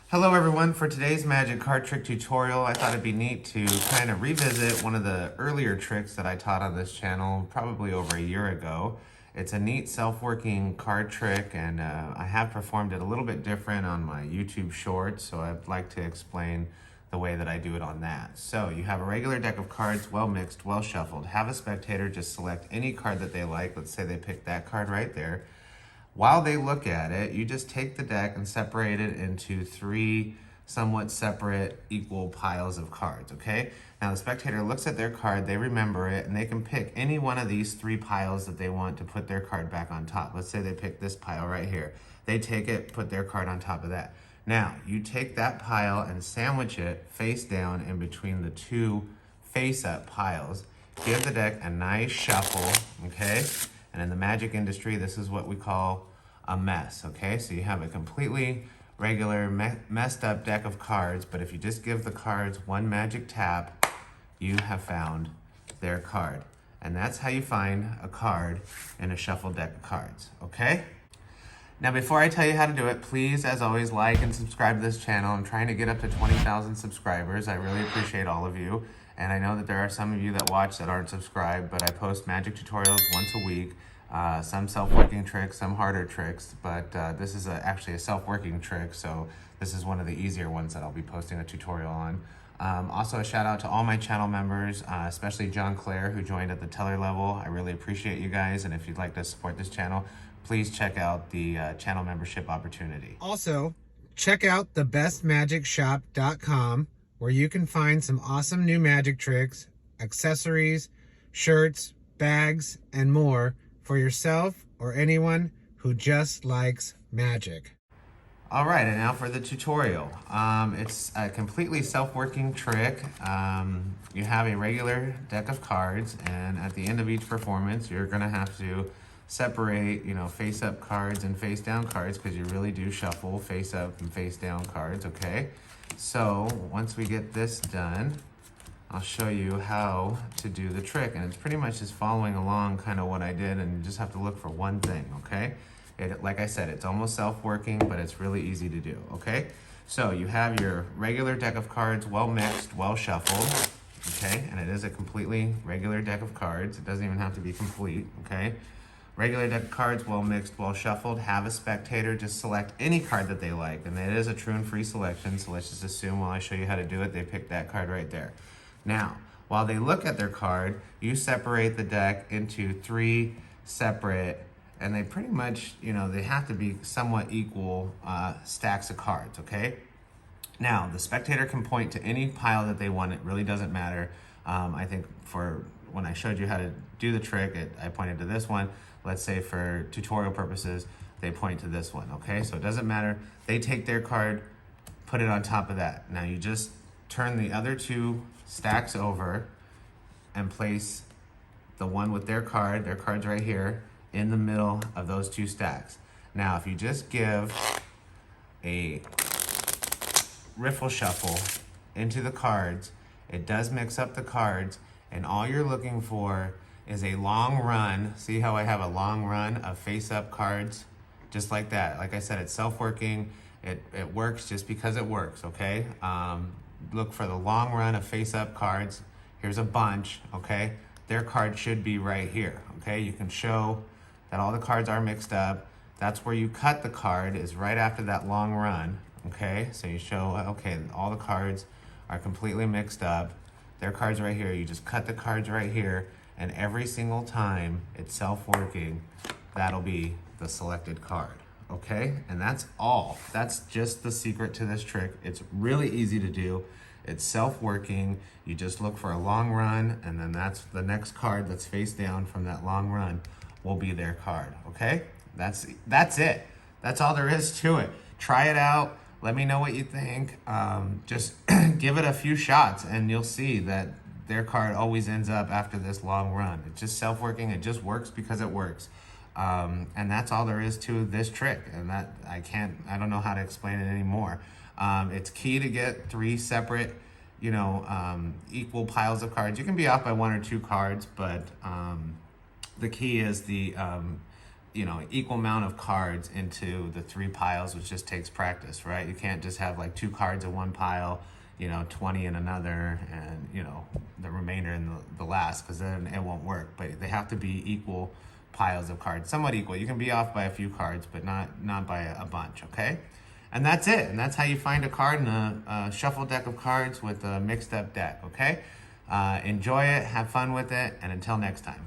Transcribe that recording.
Hello everyone, for today's magic card trick tutorial, I thought it'd be neat to kind of revisit one of the earlier tricks that I taught on this channel probably over a year ago. It's a neat self-working card trick, and I have performed it a little bit different on my YouTube shorts, so I'd like to explain the way that I do it on that. So you have a regular deck of cards, well mixed, well shuffled. Have a spectator just select any card that they like. Let's say they pick that card right there. While they look at it, you just take the deck and separate it into three somewhat separate equal piles of cards, okay? Now the spectator looks at their card, they remember it, and they can pick any one of these three piles that they want to put their card back on top. Let's say they pick this pile right here. They take it, put their card on top of that. Now, you take that pile and sandwich it face down in between the two face-up piles. Give the deck a nice shuffle, okay? And in the magic industry, this is what we call a mess, okay? So you have a completely regular messed up deck of cards, but if you just give the cards one magic tap, you have found their card. And that's how you find a card in a shuffled deck of cards, okay? Now, before I tell you how to do it, please, as always, like and subscribe to this channel. I'm trying to get up to 20,000 subscribers. I really appreciate all of you. And I know that there are some of you that watch that aren't subscribed, but I post magic tutorials once a week. Some self-working tricks, some harder tricks, but this is actually a self-working trick, so this is one of the easier ones that I'll be posting a tutorial on. Also, a shout out to all my channel members, especially John Clare, who joined at the teller level. I really appreciate you guys, and if you'd like to support this channel, please check out the channel membership opportunity. Also, check out thebestmagicshop.com, where you can find some awesome new magic tricks, accessories, shirts, bags, and more for yourself or anyone who just likes magic. All right, and now for the tutorial. It's a completely self-working trick. You have a regular deck of cards, and at the end of each performance, you're gonna have to separate, face-up cards and face-down cards, because you really do shuffle face-up and face-down cards, okay? So once we get this done, I'll show you how to do the trick, and it's pretty much just following along kind of what I did, and you just have to look for one thing, okay? Like I said, it's almost self-working, but it's really easy to do, okay? So you have your regular deck of cards, well mixed, well shuffled, okay? And it is a completely regular deck of cards. It doesn't even have to be complete, okay? Regular deck of cards, well mixed, well shuffled. Have a spectator just select any card that they like, and it is a true and free selection, so let's just assume while I show you how to do it, they pick that card right there. Now, while they look at their card, you separate the deck into three separate, and they pretty much, they have to be somewhat equal stacks of cards, okay? Now, the spectator can point to any pile that they want. It really doesn't matter. I think for when I showed you how to do the trick, I pointed to this one. Let's say for tutorial purposes, they point to this one, okay? So it doesn't matter. They take their card, put it on top of that. Now you just turn the other two stacks over and place the one with their card's right here, in the middle of those two stacks. Now, if you just give a riffle shuffle into the cards, it does mix up the cards, and all you're looking for is a long run. See how I have a long run of face-up cards? Just like that. Like I said, it's self-working. It works just because it works, okay? Look for the long run of face-up cards. Here's a bunch, okay? Their card should be right here, okay? You can show that all the cards are mixed up. That's where you cut the card, is right after that long run, okay? So you show, okay, all the cards are completely mixed up. Their card's right here. You just cut the cards right here, and every single time it's self-working, that'll be the selected card. Okay, and that's all. That's just the secret to this trick. It's really easy to do. It's self-working. You just look for a long run, and then that's the next card that's face down from that long run will be their card, okay? That's it. That's all there is to it. Try it out. Let me know what you think. Just give it a few shots, and you'll see that their card always ends up after this long run. It's just self-working. It just works because it works. And that's all there is to this trick, and that I don't know how to explain it anymore. It's key to get three separate, equal piles of cards. You can be off by one or two cards, but the key is the equal amount of cards into the 3 piles, which just takes practice, right? You can't just have like 2 cards in one pile, 20 in another, and the remainder in the last, because then it won't work. But they have to be equal piles of cards, somewhat equal. You can be off by a few cards, but not by a bunch, okay? And that's it. And that's how you find a card in a shuffle deck of cards with a mixed up deck, okay? Enjoy it, have fun with it, and until next time.